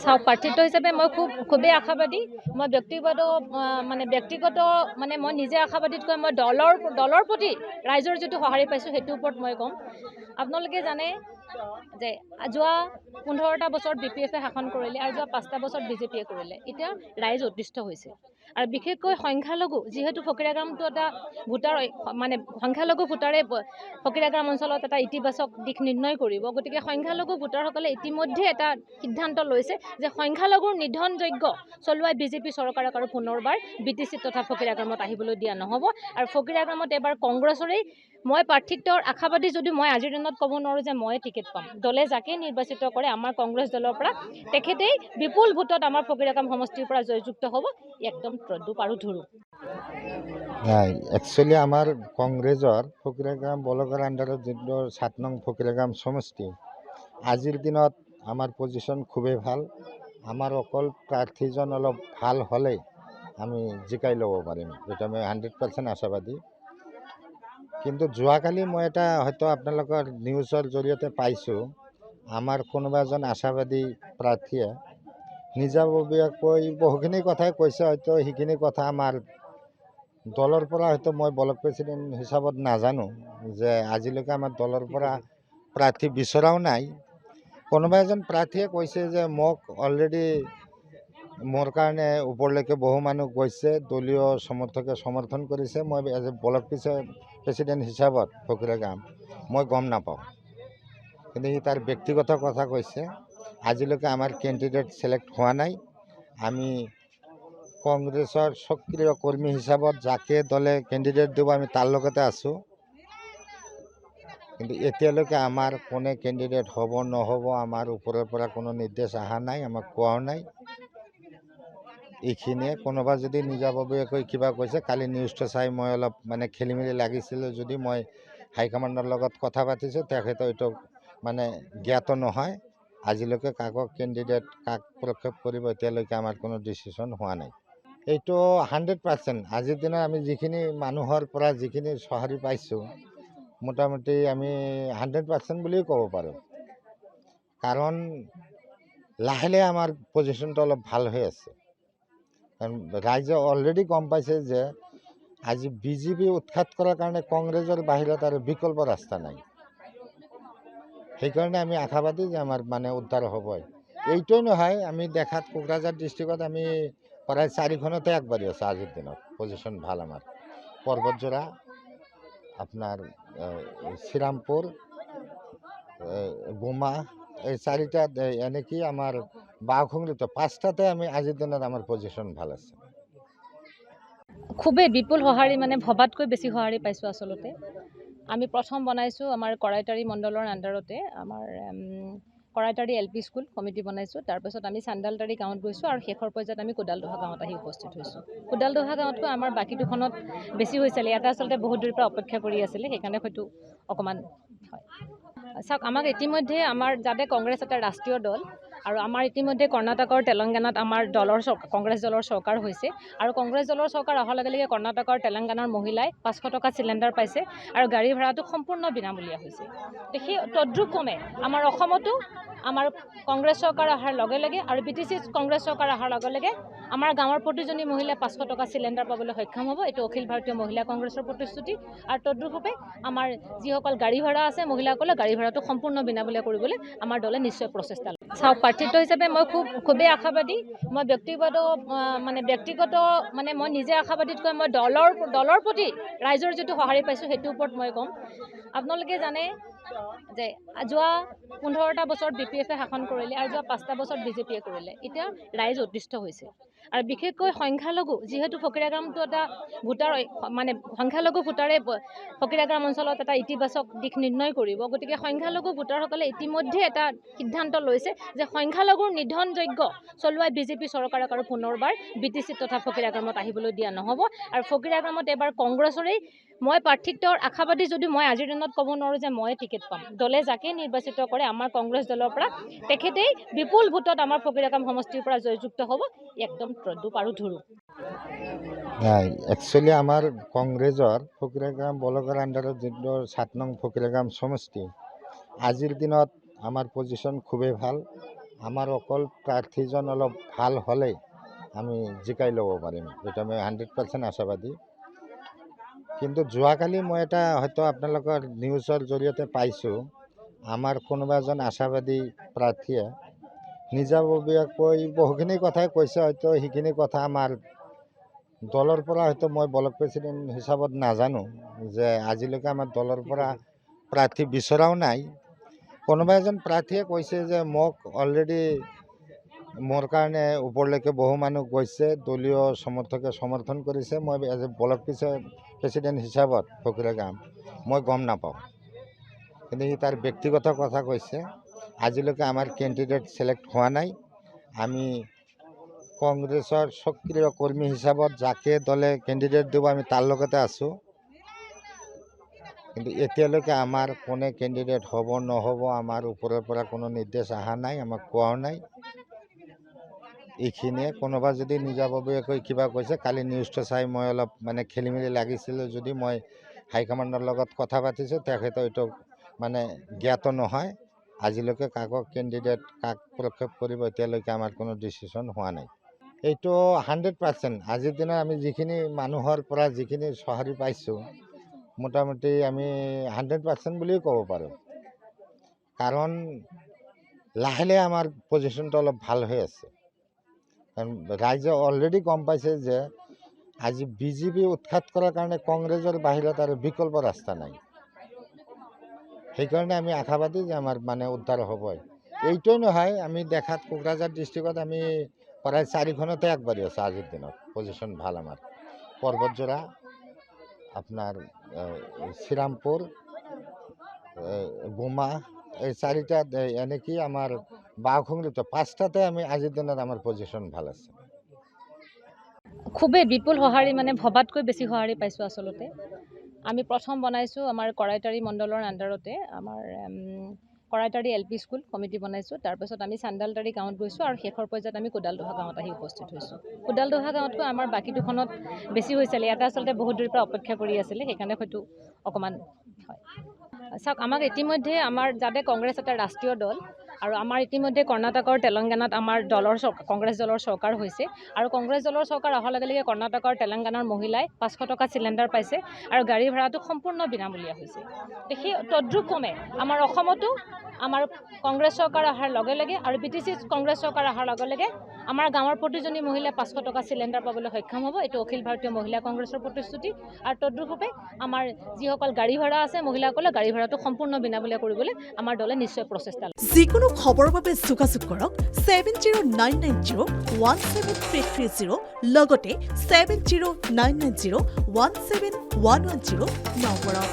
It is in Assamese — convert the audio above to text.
চাওক প্ৰাৰ্থিত্ব হিচাপে মই খুবেই আশাবাদী। মই ব্যক্তিগত মই নিজে আশাবাদীতকৈ মই দলৰ প্ৰতি ৰাইজৰ যিটো সঁহাৰি পাইছোঁ সেইটোৰ ওপৰত মই ক'ম। আপোনালোকে জানে যে যোৱা 15টা বছৰ BPF শাসন কৰিলে আৰু যোৱা 5টা বছৰ BJPয়ে কৰিলে। এতিয়া ৰাইজ অতিষ্ঠ হৈছে আৰু বিশেষকৈ সংখ্যালঘু, যিহেতু ফকীৰাগামটো এটা ভোটাৰ সংখ্যালঘু ভোটাৰে ফকীৰাগাম অঞ্চলত এটা ইতিবাচক দিশ নিৰ্ণয় কৰিব। গতিকে সংখ্যালঘু ভোটাৰসকলে ইতিমধ্যে এটা সিদ্ধান্ত লৈছে যে সংখ্যালঘুৰ নিধনযজ্ঞ চলোৱা BJP চৰকাৰক আৰু পুনৰবাৰ BTC তথা ফকীৰাগামত আহিবলৈ দিয়া নহ'ব। আৰু ফকীৰাগামত এবাৰ কংগ্ৰেছৰেই মই প্ৰাৰ্থিত্বৰ আশাবাদী, যদিও মই আজিৰ দিনত ক'ব নোৱাৰোঁ যে মই টিকেট পাম। দলে যাকে নিৰ্বাচিত কৰে আমাৰ কংগ্ৰেছ দলৰ পৰা তেখেতেই বিপুল ভোটত আমাৰ ফকীৰাগাম সমষ্টিৰ পৰা জয়যুক্ত হ'ব। একদম তদ্ৰুপ আৰু ধুৰু। একচুৱেলি আমাৰ কংগ্ৰেছৰ ফকীৰাগাম ব্লকৰ আণ্ডাৰত যিটো 7 নং ফকীৰাগাম সমষ্টি, আজিৰ দিনত আমাৰ পজিশ্যন খুবেই ভাল। আমাৰ অকল প্ৰাৰ্থীজন অলপ ভাল হ'লেই আমি জিকাই ল'ব পাৰিম, এইটো আমি 100% আশাবাদী। কিন্তু যোৱাকালি মই এটা হয়তো আপোনালোকৰ নিউজৰ জৰিয়তে পাইছোঁ, আমাৰ কোনোবা এজন আশাবাদী প্ৰাৰ্থীয়ে নিজাববীয়াকৈ বহুখিনি কথাই কৈছে। হয়তো সেইখিনি কথা আমাৰ দলৰ পৰা হয়তো মই ব্লক প্ৰেচিডেণ্ট হিচাপত নাজানো, যে আজিলৈকে আমাৰ দলৰ পৰা প্ৰাৰ্থী বিচৰাও নাই। কোনোবা এজন প্ৰাৰ্থীয়ে কৈছে যে মোক অলৰেডি মোৰ কাৰণে ওপৰলৈকে বহু মানুহ গৈছে, দলীয় সমৰ্থকে সমৰ্থন কৰিছে। মই এজ এ ব্লক প্ৰেচিডেণ্ট হিচাপত ফকীৰাগাম মই গম নাপাওঁ, কিন্তু সি তাৰ ব্যক্তিগত কথা কৈছে। আজিলৈকে আমাৰ কেণ্ডিডেট ছিলেক্ট হোৱা নাই। আমি কংগ্ৰেছৰ সক্ৰিয় কৰ্মী হিচাপত যাকে দলে কেণ্ডিডেট দিব আমি তাৰ লগতে আছোঁ, কিন্তু এতিয়ালৈকে আমাৰ কোনে কেণ্ডিডেট হ'ব নহ'ব আমাৰ ওপৰৰ পৰা কোনো নিৰ্দেশ অহা নাই, আমাক কোৱাও নাই। এইখিনিয়ে। কোনোবা যদি নিজাববীয়াকৈ কিবা কৈছে, কালি নিউজটো চাই মই অলপ খেলি মেলি লাগিছিলোঁ, যদি মই হাইকমাণ্ডৰ লগত কথা পাতিছোঁ, তেখেতে এইটো জ্ঞাত নহয়। আজিলৈকে কাক কেণ্ডিডেট কাক প্ৰক্ষেপ কৰিব এতিয়ালৈকে আমাৰ কোনো ডিচিশ্যন হোৱা নাই। এইটো 100%। আজিৰ দিনত আমি যিখিনি মানুহৰ পৰা যিখিনি সঁহাৰি পাইছোঁ, মোটামুটি আমি 100% বুলিও ক'ব পাৰোঁ। কাৰণ লাহে লাহে আমাৰ পজিশ্যনটো অলপ ভাল হৈ আছে। কাৰণ ৰাইজে অলৰেডি গম পাইছে যে আজি BJP উৎখাত কৰাৰ কাৰণে কংগ্ৰেছৰ বাহিৰত আৰু বিকল্প ৰাস্তা নাই। সেইকাৰণে আমি আশাবাদী যে আমাৰ উদ্ধাৰ হ'বই। এইটোৱেই নহয়, আমি দেখাত কোকৰাঝাৰ ডিষ্ট্ৰিক্টত আমি প্ৰায় 4খনতে আগবাঢ়ি আছোঁ। আজিৰ দিনত পজিশ্যন ভাল আমাৰ। পৰ্বতজোৰা, আপোনাৰ শ্ৰীৰামপুৰ, বোমা, এই 4টাত এনেকি আমাৰ বাওখুংৰিত 5টাতে আমি আজিৰ দিনত আমাৰ পজিশ্যন ভাল আছে। খুবেই বিপুল সঁহাৰি, ভবাতকৈ বেছি সঁহাৰি পাইছোঁ। আচলতে আমি প্ৰথম বনাইছোঁ আমাৰ কৰাইতাৰী মণ্ডলৰ আণ্ডাৰতে আমাৰ কৰাইতাৰী LP স্কুল কমিটি বনাইছোঁ। তাৰপিছত আমি চান্দালতাৰী গাঁৱত গৈছোঁ আৰু শেষৰ পৰ্যায়ত আমি কোদালদহা গাঁৱত আহি উপস্থিত হৈছোঁ। কোদালদহা গাঁৱতকৈ আমাৰ বাকী দুখনত বেছি হৈছিলে। এটা আচলতে বহুত দূৰৰ পৰা অপেক্ষা কৰি আছিলে, সেইকাৰণে হয়তো অকণমান হয়। চাওক, আমাক ইতিমধ্যে যাতে কংগ্ৰেছ এটা ৰাষ্ট্ৰীয় দল, আৰু আমাৰ ইতিমধ্যে কৰ্ণাটকৰ তেলেংগানাত আমাৰ কংগ্ৰেছ দলৰ চৰকাৰ হৈছে, আৰু কংগ্ৰেছ দলৰ চৰকাৰ অহাৰ লগে লগে কৰ্ণাটকৰ তেলেংগানাৰ মহিলাই 500 টকা চিলিণ্ডাৰ পাইছে আৰু গাড়ী ভাড়াটো সম্পূৰ্ণ বিনামূলীয়া হৈছে। সেই তদ্ৰুপক্ৰমে আমাৰ অসমতো আমাৰ কংগ্ৰেছ চৰকাৰ অহাৰ লগে লগে আৰু BTC কংগ্ৰেছ চৰকাৰ অহাৰ লগে লগে আমাৰ গাঁৱৰ প্ৰতিজনী মহিলাই 500 টকা চিলিণ্ডাৰ পাবলৈ সক্ষম হ'ব। এইটো অখিল ভাৰতীয় মহিলা কংগ্ৰেছৰ প্ৰতিশ্ৰুতি। আৰু তদ্ৰুপে আমাৰ যিসকল গাড়ী ভাড়া আছে, মহিলাসকলে গাড়ী ভাড়াটো সম্পূৰ্ণ বিনামূলীয়া কৰিবলৈ আমাৰ দলে নিশ্চয় প্ৰচেষ্টা লয়। চাওক, প্ৰাৰ্থিত্ব হিচাপে মই খুবেই আশাবাদী। মই ব্যক্তিগত মই নিজে আশাবাদীতকৈ মই দলৰ প্ৰতি ৰাইজৰ যিটো সঁহাৰি পাইছোঁ সেইটোৰ ওপৰত মই ক'ম। আপোনালোকে জানে যে যোৱা 15টা বছৰ BPF শাসন কৰিলে আৰু যোৱা 5টা বছৰ BJPয়ে কৰিলে। এতিয়া ৰাইজ অতিষ্ঠ হৈছে আৰু বিশেষকৈ সংখ্যালঘু, যিহেতু ফকীৰাগামটো এটা ভোটাৰ সংখ্যালঘু ভোটাৰে ফকীৰাগাম অঞ্চলত এটা ইতিবাচক দিশ নিৰ্ণয় কৰিব। গতিকে সংখ্যালঘু ভোটাৰসকলে ইতিমধ্যে এটা সিদ্ধান্ত লৈছে যে সংখ্যালঘুৰ নিধনযজ্ঞ চলোৱা BJP চৰকাৰক আৰু পুনৰবাৰ BTC তথা ফকীৰাগামত আহিবলৈ দিয়া নহ'ব। আৰু ফকীৰাগামত এবাৰ কংগ্ৰেছৰেই মই প্ৰাৰ্থিত্বৰ আশাবাদী, যদিও মই আজিৰ দিনত ক'ব নোৱাৰোঁ যে মই টিকেট পাম। দলে যাকে নিৰ্বাচিত কৰে আমাৰ কংগ্ৰেছ দলৰ পৰা তেখেতেই বিপুল ভোটত আমাৰ ফকীৰাগাম সমষ্টিৰ পৰা জয়যুক্ত হ'ব। একদম তদ্ৰুপ আৰু ধুৰু। একচুৱেলি আমাৰ কংগ্ৰেছৰ ফকীৰাগাম ব্লকৰ আণ্ডাৰত যিটো 7 নং ফকীৰাগাম সমষ্টি, আজিৰ দিনত আমাৰ পজিশ্যন খুবেই ভাল। আমাৰ অকল প্ৰাৰ্থীজন অলপ ভাল হ'লেই আমি জিকাই ল'ব পাৰিম, এইটো আমি 100% আশাবাদী। কিন্তু যোৱাকালি মই এটা হয়তো আপোনালোকৰ নিউজৰ জৰিয়তে পাইছোঁ, আমাৰ কোনোবা এজন আশাবাদী প্ৰাৰ্থীয়ে নিজাববীয়াকৈ বহুখিনি কথাই কৈছে, হয়তো সেইখিনি কথা আমাৰ দলৰ পৰা হয়তো মই ব্লক প্ৰেচিডেণ্ট হিচাপত নাজানো, যে আজিলৈকে আমাৰ দলৰ পৰা প্ৰাৰ্থী বিচৰাও নাই। কোনোবা এজন প্ৰাৰ্থীয়ে কৈছে যে মোক অলৰেডি মোৰ কাৰণে ওপৰলৈকে বহু মানুহ গৈছে, দলীয় সমৰ্থকে সমৰ্থন কৰিছে, মই এজ এ ব্লক প্ৰেচিডেণ্ট হিচাপত ফকিৰাগাম মই গম নাপাওঁ। কিন্তু সি তাৰ ব্যক্তিগত কথা কৈছে। আজিলৈকে আমাৰ কেণ্ডিডেট ছিলেক্ট হোৱা নাই। আমি কংগ্ৰেছৰ সক্ৰিয় কৰ্মী হিচাপত যাকে দলে কেণ্ডিডেট দিব আমি তাৰ লগতে আছোঁ। কিন্তু এতিয়ালৈকে আমাৰ কোনে কেণ্ডিডেট হ'ব নহ'ব আমাৰ ওপৰৰ পৰা কোনো নিৰ্দেশ অহা নাই, আমাক কোৱাও নাই। এইখিনিয়ে। কোনোবা যদি নিজাববীয়াকৈ কিবা কৈছে, কালি নিউজটো চাই মই অলপ মানে খেলি মেলি লাগিছিলোঁ, যদি মই হাইকমাণ্ডৰ লগত কথা পাতিছোঁ, তেখেতে এইটো মানে জ্ঞাত নহয়। আজিলৈকে কাকো কেণ্ডিডেট কাক প্ৰক্ষেপ কৰিব এতিয়ালৈকে আমাৰ কোনো ডিচিশ্যন হোৱা নাই। এইটো 100%। আজিৰ দিনত আমি যিখিনি মানুহৰ পৰা যিখিনি সঁহাৰি পাইছোঁ, মোটামুটি আমি 100% বুলিও ক'ব পাৰোঁ। কাৰণ লাহে লাহে আমাৰ পজিশ্যনটো অলপ ভাল হৈ আছে। কাৰণ ৰাইজে অলৰেডি গম পাইছে যে আজি বিজেপি উৎখাত কৰাৰ কাৰণে কংগ্ৰেছৰ বাহিৰত আৰু বিকল্প ৰাস্তা নাই। সেইকাৰণে আমি আশাবাদী যে আমাৰ মানে উদ্ধাৰ হ'বই। এইটোৱে নহয়, আমি দেখাত কোকৰাঝাৰ ডিষ্ট্ৰিক্টত আমি প্ৰায় 4খনতে আগবাঢ়ি আছোঁ। আজিৰ দিনত পজিশ্যন ভাল আমাৰ। পৰ্বতজোৰা, আপোনাৰ শ্ৰীৰামপুৰ, বোমা, এই 4টাত এনেকৈ আমাৰ বাওখুংৰিত 5টাতে আমি আজিৰ দিনত আমাৰ পজিশ্যন ভাল আছে। খুবেই বিপুল সঁহাৰি, মানে ভবাতকৈ বেছি সঁহাৰি পাইছোঁ আচলতে। আমি প্ৰথম বনাইছোঁ আমাৰ কৰাইটাৰী মণ্ডলৰ আণ্ডাৰতে আমাৰ কৰাইটাৰী LP স্কুল কমিটি বনাইছোঁ। তাৰপাছত আমি চান্দালটাৰী গাঁৱত গৈছোঁ আৰু শেষৰ পৰ্যায়ত আমি কোদালদোহা গাঁৱত আহি উপস্থিত হৈছোঁ। কোদালদোহা গাঁৱতকৈ আমাৰ বাকী দুখনত বেছি হৈছিলে। এটা আচলতে বহুত দূৰৰ পৰা অপেক্ষা কৰি আছিলে, সেইকাৰণে হয়তো অকণমান হয়। চাওক, আমাক ইতিমধ্যে আমাৰ যাতে কংগ্ৰেছ এটা ৰাষ্ট্ৰীয় দল, আৰু আমাৰ ইতিমধ্যে কৰ্ণাটকৰ তেলেংগানাত আমাৰ দলৰ কংগ্ৰেছ দলৰ চৰকাৰ হৈছে, আৰু কংগ্ৰেছ দলৰ চৰকাৰ অহাৰ লগে লগে কৰ্ণাটকৰ তেলেংগানাৰ মহিলাই 500 টকা চিলিণ্ডাৰ পাইছে আৰু গাড়ী ভাড়াটো সম্পূৰ্ণ বিনামূলীয়া হৈছে। সেই তদ্ৰুপক্ৰমে আমাৰ অসমতো আমাৰ কংগ্ৰেছ চৰকাৰ অহাৰ লগে লগে আৰু BTC কংগ্ৰেছ চৰকাৰ অহাৰ লগে লগে আমাৰ গাঁৱৰ প্ৰতিজনী মহিলাই 500 টকা চিলিণ্ডাৰ পাবলৈ সক্ষম হ'ব। এইটো অখিল ভাৰতীয় মহিলা কংগ্ৰেছৰ প্ৰতিশ্ৰুতি। আৰু তদ্ৰুপে আমাৰ যিসকল গাড়ী ভাড়া আছে, মহিলাসকলে গাড়ী ভাড়াটো সম্পূৰ্ণ বিনামূলীয়া কৰিবলৈ আমাৰ দলে নিশ্চয় প্ৰচেষ্টা ল'ব। যিকোনো খবৰৰ বাবে যোগাযোগ কৰক 7099017330 লগতে 7099017110 নম্বৰত।